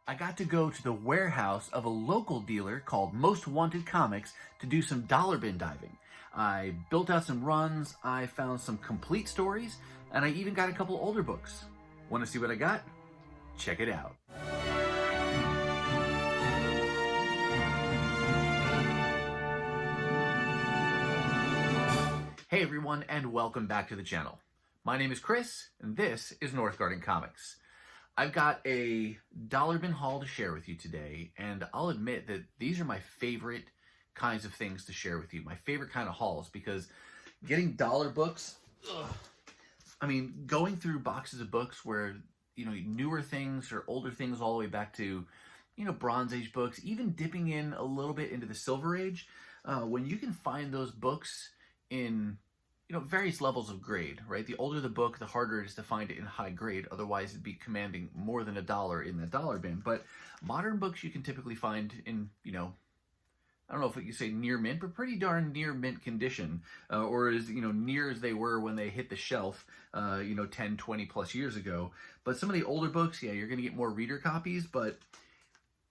I got to go to the warehouse of a local dealer called Most Wanted Comics to do some dollar bin diving. I built out some runs, I found some complete stories, and I even got a couple older books. Want to see what I got? Check it out. Hey everyone, and welcome back to the channel. My name is Chris, and this is Northgarden Comics. I've got a dollar bin haul to share with you today, and I'll admit that these are my favorite kinds of things to share with you, my favorite kind of hauls, because getting dollar books, going through boxes of books where, newer things or older things all the way back to, Bronze Age books, even dipping in a little bit into the Silver Age, when you can find those books in various levels of grade, right? The older the book, the harder it is to find it in high grade. Otherwise, it'd be commanding more than $1 in the dollar bin. But modern books you can typically find in, I don't know if you say near mint, but pretty darn near mint condition, or as, near as they were when they hit the shelf, 10, 20 plus years ago. But some of the older books, yeah, you're going to get more reader copies. But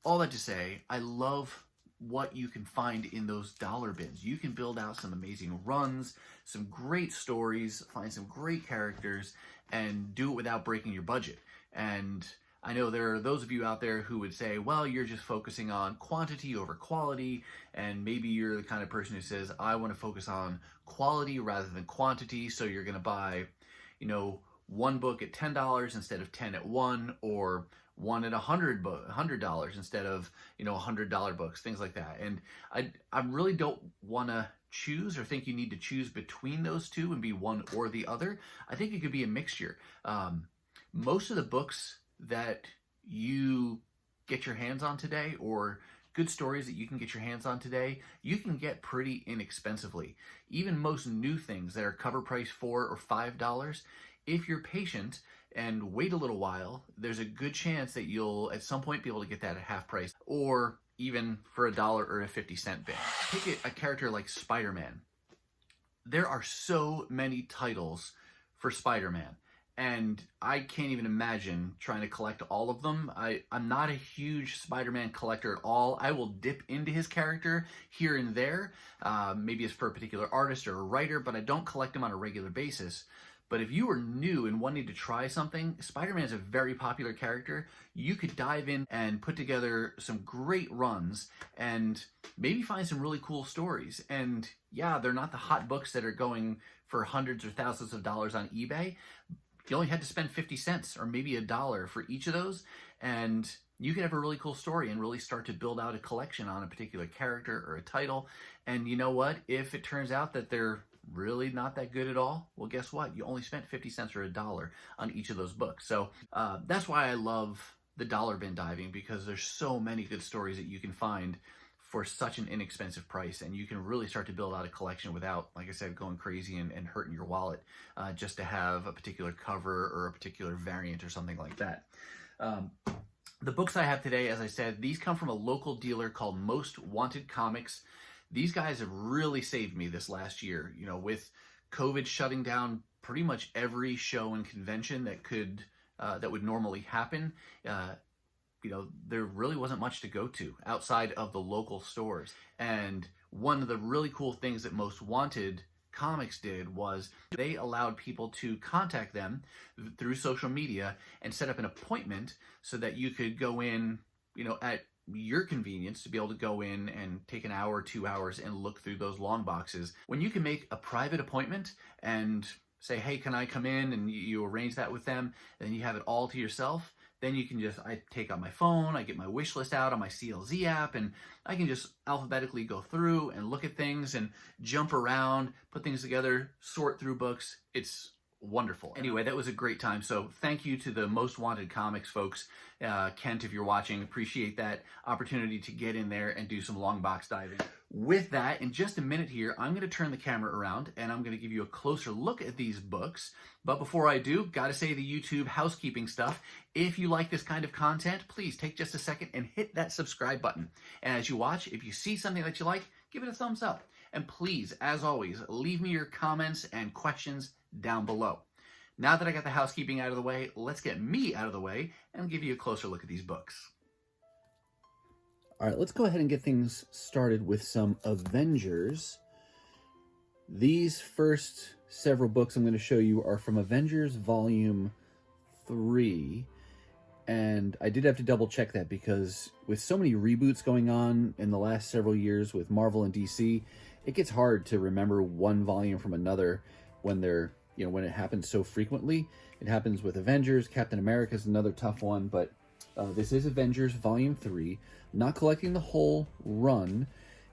all that to say, I love what you can find in those dollar bins. You can build out some amazing runs, some great stories, find some great characters, and do it without breaking your budget. And I know there are those of you out there who would say, well, you're just focusing on quantity over quality, and maybe you're the kind of person who says, I want to focus on quality rather than quantity, so you're going to buy, one book at $10 instead of 10 at one, or one at $100 instead of $100 books, things like that. And I really don't want to choose or think you need to choose between those two and be one or the other. I think it could be a mixture. Most of the books that you get your hands on today, or good stories that you can get your hands on today, you can get pretty inexpensively. Even most new things that are cover price $4 or $5, if you're patient and wait a little while, there's a good chance that you'll at some point be able to get that at half price, or even for $1 or a 50-cent bin. Take a character like Spider-Man. There are so many titles for Spider-Man, and I can't even imagine trying to collect all of them. I'm not a huge Spider-Man collector at all. I will dip into his character here and there. Maybe it's for a particular artist or a writer, but I don't collect him on a regular basis. But if you are new and wanting to try something, Spider-Man is a very popular character. You could dive in and put together some great runs and maybe find some really cool stories. And yeah, they're not the hot books that are going for hundreds or thousands of dollars on eBay. You only had to spend 50 cents or maybe $1 for each of those, and you could have a really cool story and really start to build out a collection on a particular character or a title. And you know what? If it turns out that they're really not that good at all, well, guess what? You only spent 50 cents or $1 on each of those books. So that's why I love the dollar bin diving, because there's so many good stories that you can find for such an inexpensive price, and you can really start to build out a collection without, like I said, going crazy and hurting your wallet just to have a particular cover or a particular variant or something like that. The books I have today, as I said, these come from a local dealer called Most Wanted Comics. These guys have really saved me this last year, with COVID shutting down pretty much every show and convention that would normally happen. There really wasn't much to go to outside of the local stores. And one of the really cool things that Most Wanted Comics did was they allowed people to contact them through social media and set up an appointment so that you could go in, at your convenience, to be able to go in and take an hour or 2 hours and look through those long boxes. When you can make a private appointment and say, hey, can I come in? And you arrange that with them, and then you have it all to yourself. Then you can I take out my phone, I get my wish list out on my CLZ app, and I can just alphabetically go through and look at things and jump around, put things together, sort through books. It's wonderful. Anyway, that was a great time. So thank you to the Most Wanted Comics folks. Kent, if you're watching, appreciate that opportunity to get in there and do some long box diving. With that, in just a minute here, I'm going to turn the camera around and I'm going to give you a closer look at these books. But before I do, got to say the YouTube housekeeping stuff. If you like this kind of content, please take just a second and hit that subscribe button. And as you watch, if you see something that you like, give it a thumbs up. And please, as always, leave me your comments and questions down below. Now that I got the housekeeping out of the way, let's get me out of the way and give you a closer look at these books. All right, let's go ahead and get things started with some Avengers. These first several books I'm going to show you are from Avengers Volume 3. And I did have to double check that because with so many reboots going on in the last several years with Marvel and DC, it gets hard to remember one volume from another when they're, when it happens so frequently. It happens with Avengers. Captain America is another tough one, but this is Avengers Volume 3. I'm not collecting the whole run.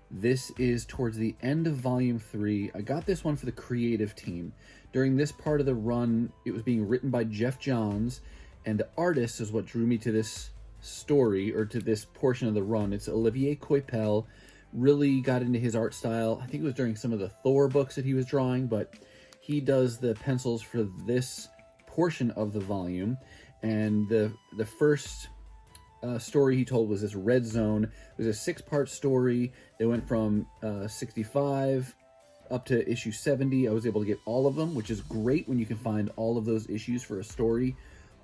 This is towards the end of Volume 3. I got this one for the creative team. During this part of the run, it was being written by Jeff Johns, and the artist is what drew me to this story, or to this portion of the run. It's Olivier Coipel. Really got into his art style. I think it was during some of the Thor books that he was drawing, but he does the pencils for this portion of the volume. And the first story he told was this Red Zone. It was a 6-part story. They went from 65 up to issue 70. I was able to get all of them, which is great when you can find all of those issues for a story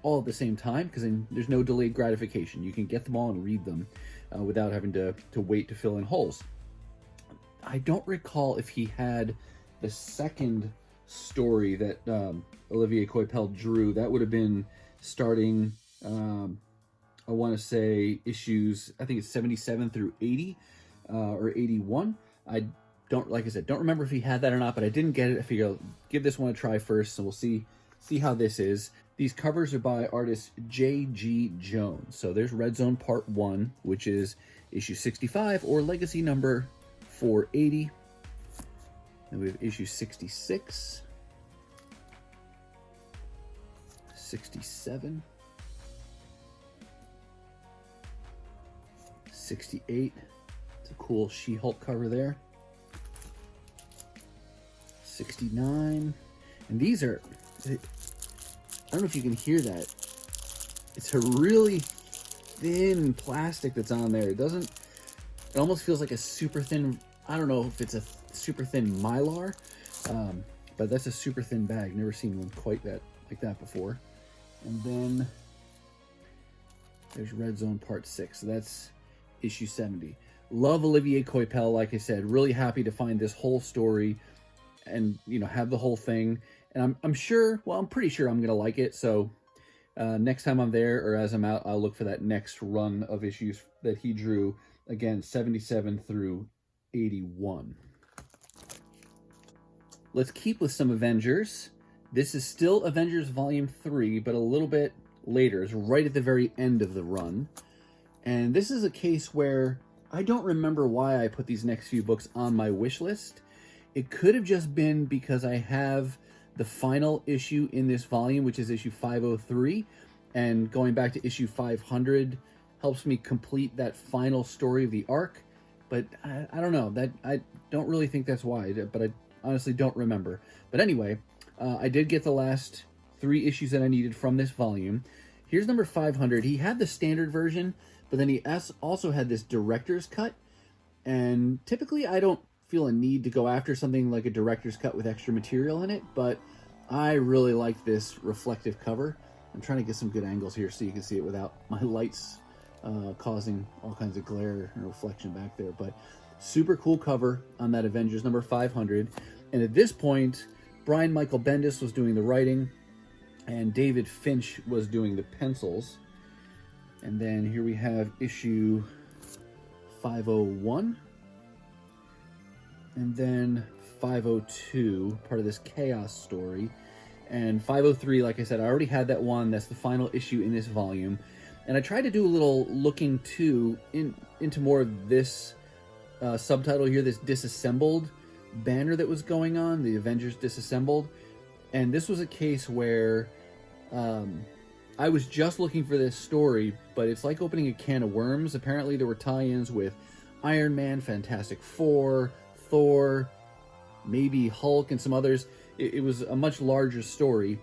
all at the same time, because then there's no delayed gratification. You can get them all and read them without having to wait to fill in holes. I don't recall if he had the second story that Olivier Coipel drew. That would have been starting, I want to say issues, I think it's 77 through 80 or 81. I don't, like I said, don't remember if he had that or not, but I didn't get it. I figured I'll give this one a try first, so we'll see how this is. These covers are by artist J.G. Jones. So there's Red Zone Part 1, which is issue 65, or legacy number 480. Then we have issue 66, 67, 68. It's a cool She-Hulk cover there. 69. And these are, I don't know if you can hear that. It's a really thin plastic that's on there. It almost feels like a super thin, I don't know if it's a super thin Mylar, but that's a super thin bag. Never seen one quite like that before. And then there's Red Zone Part 6. So that's issue 70. Love Olivier Coipel, like I said. Really happy to find this whole story and, have the whole thing. And I'm sure, well, I'm pretty sure I'm going to like it. So next time I'm there, or as I'm out, I'll look for that next run of issues that he drew. Again, 77 through 81. Let's keep with some Avengers. This is still Avengers Volume 3, but a little bit later. It's right at the very end of the run. And this is a case where I don't remember why I put these next few books on my wish list. It could have just been because I have the final issue in this volume, which is issue 503, and going back to issue 500 helps me complete that final story of the arc. But I don't know, that I don't really think that's why, but I honestly don't remember. But anyway, I did get the last 3 issues that I needed from this volume. Here's number 500. He had the standard version, but then he also had this director's cut. And typically I don't feel a need to go after something like a director's cut with extra material in it, but I really like this reflective cover. I'm trying to get some good angles here so you can see it without my lights causing all kinds of glare and reflection back there. But super cool cover on that Avengers number 500. And at this point, Brian Michael Bendis was doing the writing and David Finch was doing the pencils. And then here we have issue 501. And then 502, part of this Chaos story. And 503, like I said, I already had that one. That's the final issue in this volume. And I tried to do a little looking too into more of this subtitle here, this Disassembled banner that was going on, the Avengers Disassembled. And this was a case where I was just looking for this story, but it's like opening a can of worms. Apparently there were tie-ins with Iron Man, Fantastic Four, Thor, maybe Hulk, and some others. It was a much larger story.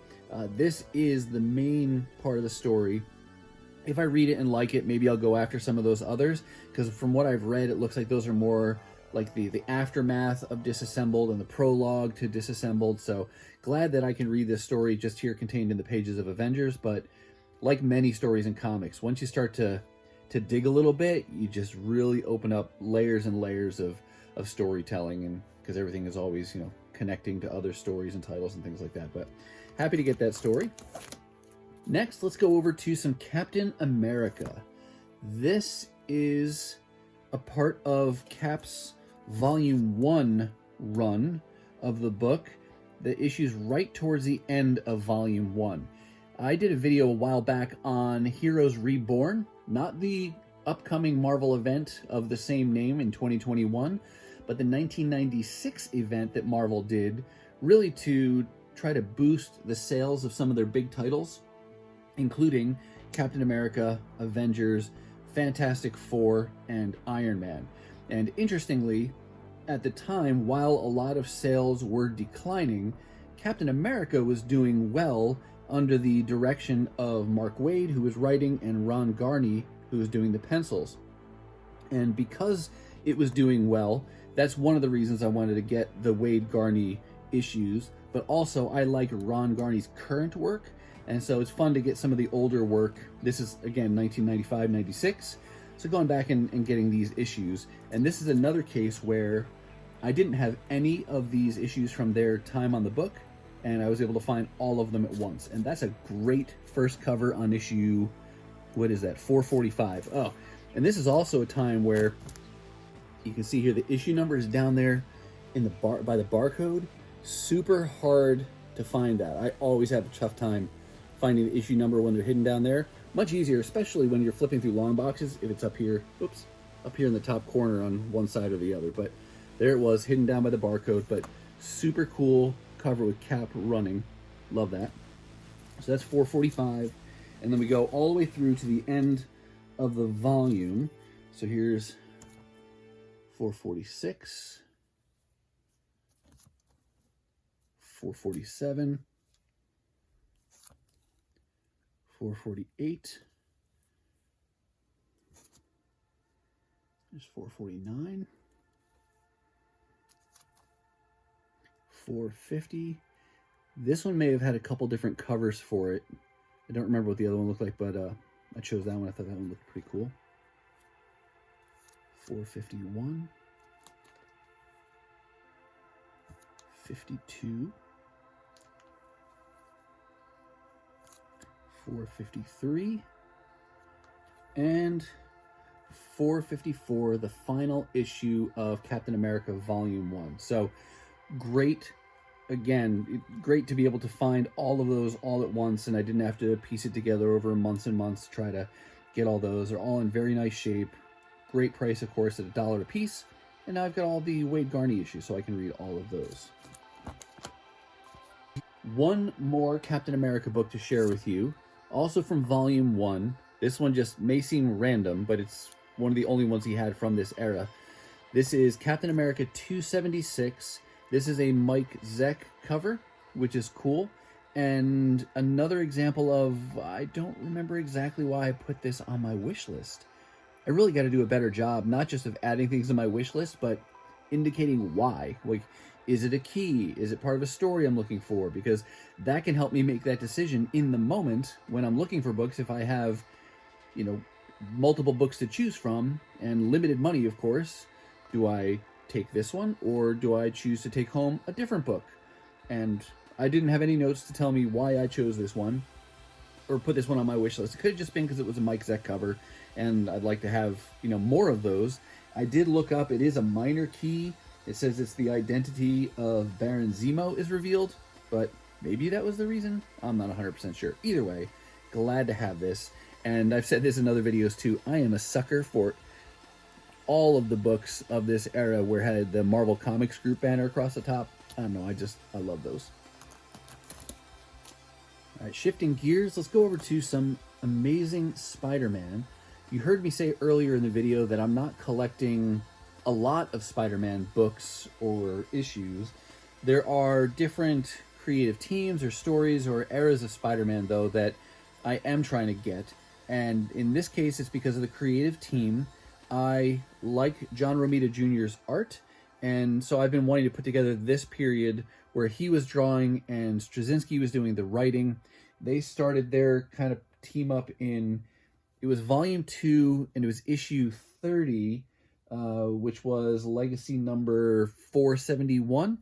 This is the main part of the story. If I read it and like it, maybe I'll go after some of those others, because from what I've read, it looks like those are more like the aftermath of Disassembled and the prologue to Disassembled. So glad that I can read this story just here contained in the pages of Avengers. But like many stories in comics, once you start to to dig a little bit, you just really open up layers and layers of storytelling, and because everything is always, you know, connecting to other stories and titles and things like that. But happy to get that story. Next, let's go over to some Captain America. This is a part of Cap's Volume 1 run of the book that issues right towards the end of Volume 1. I did a video a while back on Heroes Reborn, not the upcoming Marvel event of the same name in 2021, but the 1996 event that Marvel did, really to try to boost the sales of some of their big titles, including Captain America, Avengers, Fantastic Four, and Iron Man. And interestingly, at the time, while a lot of sales were declining, Captain America was doing well under the direction of Mark Waid, who was writing, and Ron Garney, who was doing the pencils. And because it was doing well, that's one of the reasons I wanted to get the Waid Garney issues, but also I like Ron Garney's current work, and so it's fun to get some of the older work. This is, again, 1995, 96, so going back and getting these issues. And this is another case where I didn't have any of these issues from their time on the book, and I was able to find all of them at once. And that's a great first cover on issue, what is that, 445. Oh, and this is also a time where you can see here the issue number is down there in the by the barcode. Super hard to find that. I always have a tough time finding the issue number when they're hidden down there. Much easier, especially when you're flipping through long boxes, if it's up here, oops, up here in the top corner on one side or the other. But there it was, hidden down by the barcode, but super cool cover with Cap running. Love that. So that's 445. And then we go all the way through to the end of the volume. So here's 446, 447, 448, there's 449, 450. This one may have had a couple different covers for it. I don't remember what the other one looked like, but I chose that one. I thought that one looked pretty cool. 451, 52, 453, and 454, the final issue of Captain America Volume 1. So great, again, great to be able to find all of those all at once, and I didn't have to piece it together over months and months to try to get all those. They're all in very nice shape. Great price, of course, at $1 a piece. And now I've got all the Waid Garney issues, so I can read all of those. One more Captain America book to share with you, also from Volume 1. This one just may seem random, but it's one of the only ones he had from this era. This is Captain America 276. This is a Mike Zeck cover, which is cool. And another example of, I don't remember exactly why I put this on my wish list. I really got to do a better job, not just of adding things to my wish list, but indicating why. Like, is it a key? Is it part of a story I'm looking for? Because that can help me make that decision in the moment when I'm looking for books. If I have, you know, multiple books to choose from and limited money, of course, do I take this one or do I choose to take home a different book? And I didn't have any notes to tell me why I chose this one or put this one on my wish list. It could have just been because it was a Mike Zeck cover and I'd like to have, you know, more of those. I did look up, it is a minor key. It says it's the identity of Baron Zemo is revealed, but maybe that was the reason. I'm not 100% sure. Either way, glad to have this. And I've said this in other videos too, I am a sucker for all of the books of this era where it had the Marvel Comics group banner across the top. I don't know, I love those. All right, shifting gears, let's go over to some Amazing Spider-Man. You heard me say earlier in the video that I'm not collecting a lot of Spider-Man books or issues. There are different creative teams or stories or eras of Spider-Man, though, that I am trying to get. And in this case, it's because of the creative team. I like John Romita Jr.'s art, and so I've been wanting to put together this period where he was drawing and Straczynski was doing the writing. They started their kind of team up in It was volume 2, and it was issue 30, which was legacy number 471.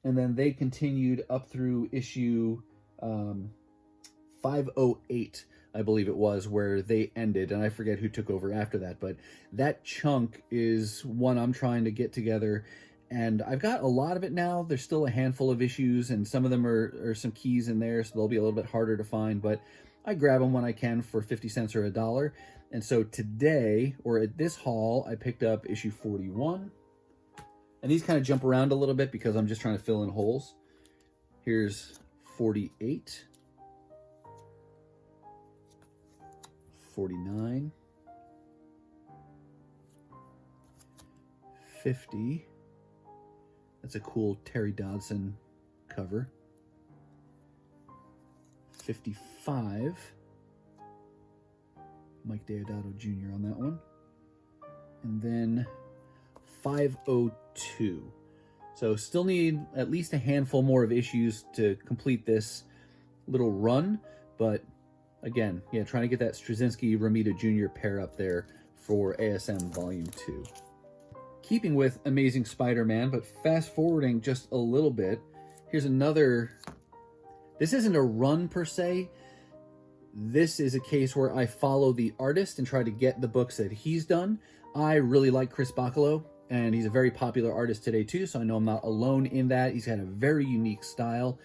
And then they continued up through issue 508, I believe it was, where they ended. And I forget who took over after that. But that chunk is one I'm trying to get together. And I've got a lot of it now. There's still a handful of issues, and some of them are some keys in there, so they'll be a little bit harder to find. But I grab them when I can for 50 cents or $1. And so today, or at this haul, I picked up issue 41. And these kind of jump around a little bit because I'm just trying to fill in holes. Here's 48. 49. 50. That's a cool Terry Dodson cover. 55. Mike Deodato Jr. on that one. And then 502. So still need at least a handful more of issues to complete this little run. But again, yeah, trying to get that Straczynski-Romita Jr. pair up there for ASM Volume 2. Keeping with Amazing Spider-Man, but fast forwarding just a little bit, here's another. This isn't a run per se. This is a case where I follow the artist and try to get the books that he's done. I really like Chris Bachalo, and he's a very popular artist today too, so I know I'm not alone in that. He's got a very unique style,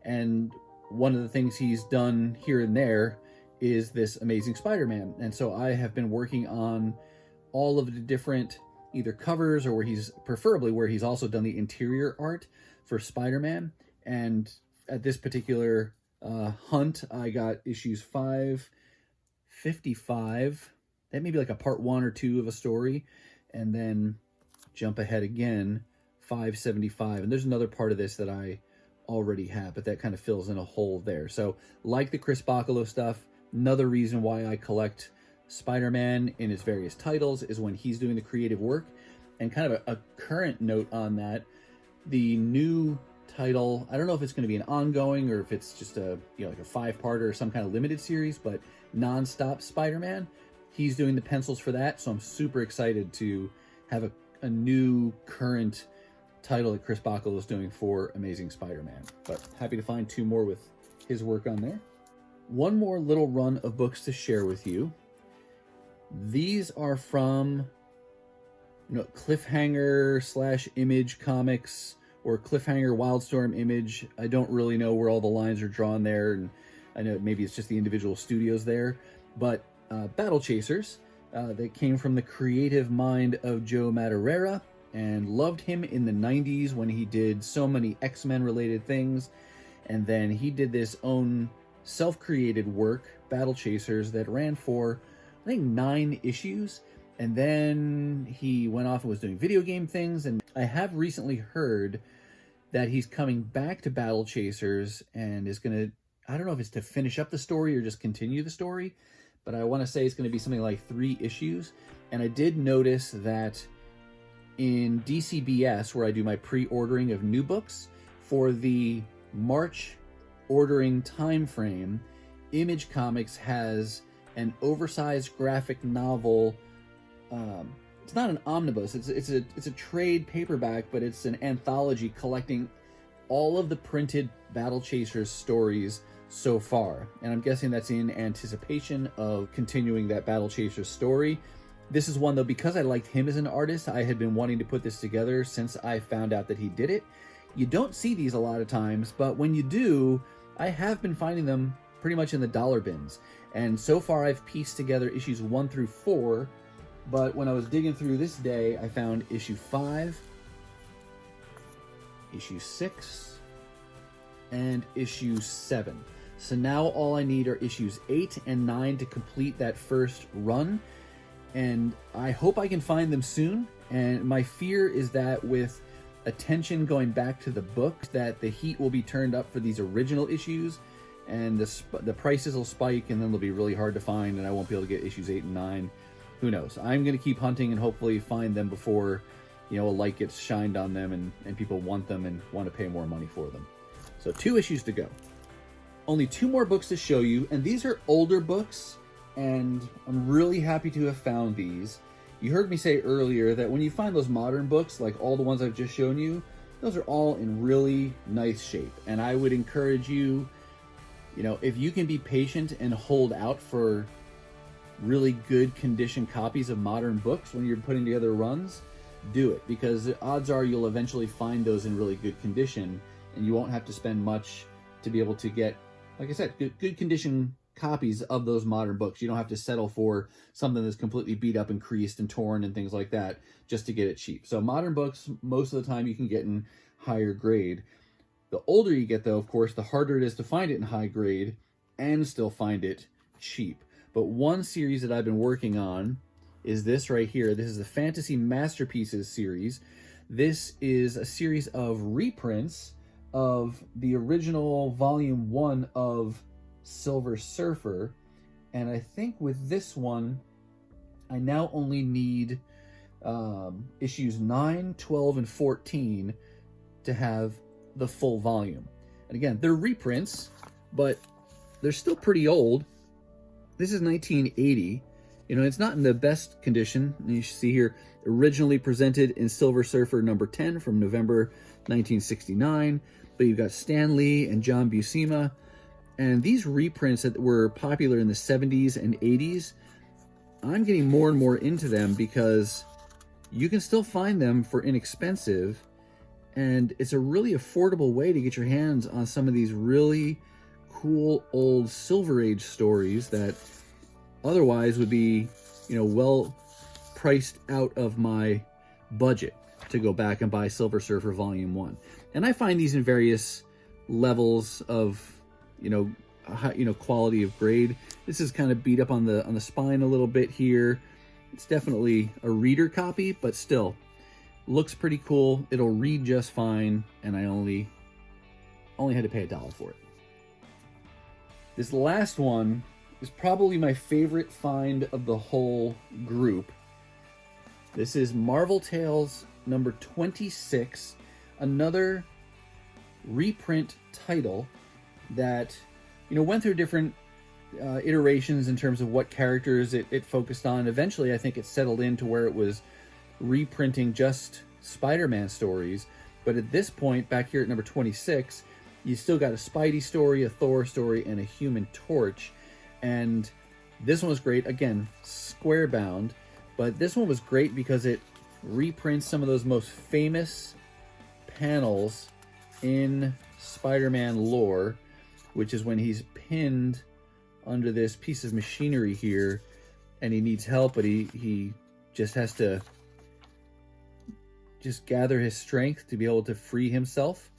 and one of the things he's done here and there is this Amazing Spider-Man. And so I have been working on all of the different either covers or preferably where he's also done the interior art for Spider-Man. And at this particular hunt, I got issues 555. That may be like a part 1 or 2 of a story. And then jump ahead again, 575. And there's another part of this that I already have, but that kind of fills in a hole there. So like the Chris Bachalo stuff, another reason why I collect Spider-Man in his various titles is when he's doing the creative work. And kind of a current note on that, the new title, I don't know if it's going to be an ongoing or if it's just a, like a 5-parter or some kind of limited series, but Non-Stop Spider-Man, he's doing the pencils for that. So I'm super excited to have a new current title that Chris Bachalo is doing for Amazing Spider-Man. But happy to find 2 more with his work on there. One more little run of books to share with you. These are from Cliffhanger / Image Comics, or Cliffhanger Wildstorm Image. I don't really know where all the lines are drawn there, and I know maybe it's just the individual studios there. But Battle Chasers, that came from the creative mind of Joe Madureira, and loved him in the 90s when he did so many X-Men related things. And then he did this own self-created work, Battle Chasers, that ran for, I think, 9 issues. And then he went off and was doing video game things. And I have recently heard that he's coming back to Battle Chasers and is going to, I don't know if it's to finish up the story or just continue the story, but I want to say it's going to be something like 3 issues. And I did notice that in DCBS, where I do my pre-ordering of new books, for the March ordering time frame, Image Comics has an oversized graphic novel. It's not an omnibus, it's a trade paperback, but it's an anthology collecting all of the printed Battle Chasers stories so far. And I'm guessing that's in anticipation of continuing that Battle Chasers story. This is one, though, because I liked him as an artist, I had been wanting to put this together since I found out that he did it. You don't see these a lot of times, but when you do, I have been finding them pretty much in the dollar bins. And so far I've pieced together issues 1 through 4, but when I was digging through this day, I found issue 5, issue 6, and issue 7. So now all I need are issues 8 and 9 to complete that first run, and I hope I can find them soon. And my fear is that with attention going back to the book, that the heat will be turned up for these original issues, and the prices will spike, and then they'll be really hard to find, and I won't be able to get issues 8 and 9. Who knows? I'm going to keep hunting and hopefully find them before, a light gets shined on them and people want them and want to pay more money for them. So 2 issues to go. Only 2 more books to show you, and these are older books and I'm really happy to have found these. You heard me say earlier that when you find those modern books, like all the ones I've just shown you, those are all in really nice shape. And I would encourage you, if you can be patient and hold out for really good condition copies of modern books when you're putting together runs, do it, because the odds are you'll eventually find those in really good condition, and you won't have to spend much to be able to get, like I said, good condition copies of those modern books. You don't have to settle for something that's completely beat up and creased and torn and things like that just to get it cheap. So modern books, most of the time you can get in higher grade. The older you get, though, of course, the harder it is to find it in high grade and still find it cheap. But one series that I've been working on is this right here. This is the Fantasy Masterpieces series. This is a series of reprints of the original volume 1 of Silver Surfer, and I think with this one I now only need issues 9, 12, and 14 to have the full volume. And again, they're reprints, but they're still pretty old. This is 1980. It's not in the best condition. You see here, originally presented in Silver Surfer number 10 from November 1969, but you've got Stan Lee and John Buscema. And these reprints that were popular in the 70s and 80s, I'm getting more and more into them because you can still find them for inexpensive, and it's a really affordable way to get your hands on some of these really cool old Silver Age stories that otherwise would be, well priced out of my budget to go back and buy Silver Surfer Volume 1. And I find these in various levels of quality of grade. This is kind of beat up on the spine a little bit here. It's definitely a reader copy, but still looks pretty cool. It'll read just fine, and I only had to pay $1 for it. This last one is probably my favorite find of the whole group. This is Marvel Tales number 26, another reprint title that went through different iterations in terms of what characters it focused on. Eventually, I think it settled into where it was reprinting just Spider-Man stories. But at this point, back here at number 26, you still got a Spidey story, a Thor story, and a Human Torch. And this one was great. Again, square bound. But this one was great because it reprints some of those most famous panels in Spider-Man lore, which is when he's pinned under this piece of machinery here and he needs help, but he just has to just gather his strength to be able to free himself.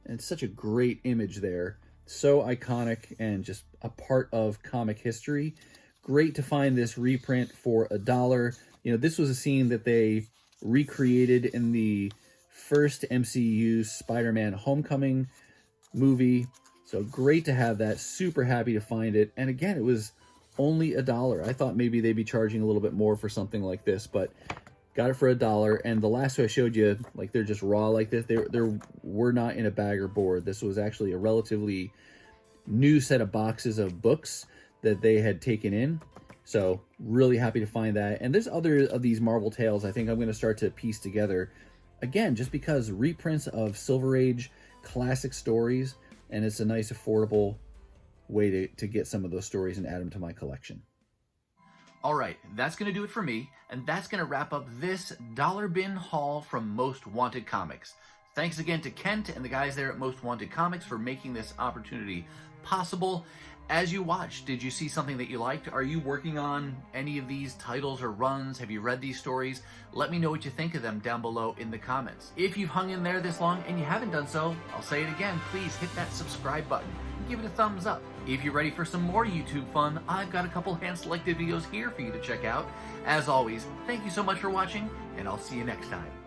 And it's such a great image there. So iconic and just a part of comic history. Great to find this reprint for $1. This was a scene that they recreated in the first MCU Spider-Man Homecoming movie. So great to have that. Super happy to find it. And again, it was only $1. I thought maybe they'd be charging a little bit more for something like this, but got it for $1. And the last two I showed you, like they're just raw like this. They were not in a bag or board. This was actually a relatively new set of boxes of books that they had taken in. So really happy to find that. And there's other of these Marvel Tales I think I'm going to start to piece together. Again, just because reprints of Silver Age classic stories, and it's a nice affordable way to get some of those stories and add them to my collection. All right, that's going to do it for me, and that's going to wrap up this dollar bin haul from Most Wanted Comics. Thanks again to Kent and the guys there at Most Wanted Comics for making this opportunity possible. As you watched, did you see something that you liked? Are you working on any of these titles or runs? Have you read these stories? Let me know what you think of them down below in the comments. If you've hung in there this long and you haven't done so, I'll say it again, please hit that subscribe button and give it a thumbs up. If you're ready for some more YouTube fun, I've got a couple hand-selected videos here for you to check out. As always, thank you so much for watching, and I'll see you next time.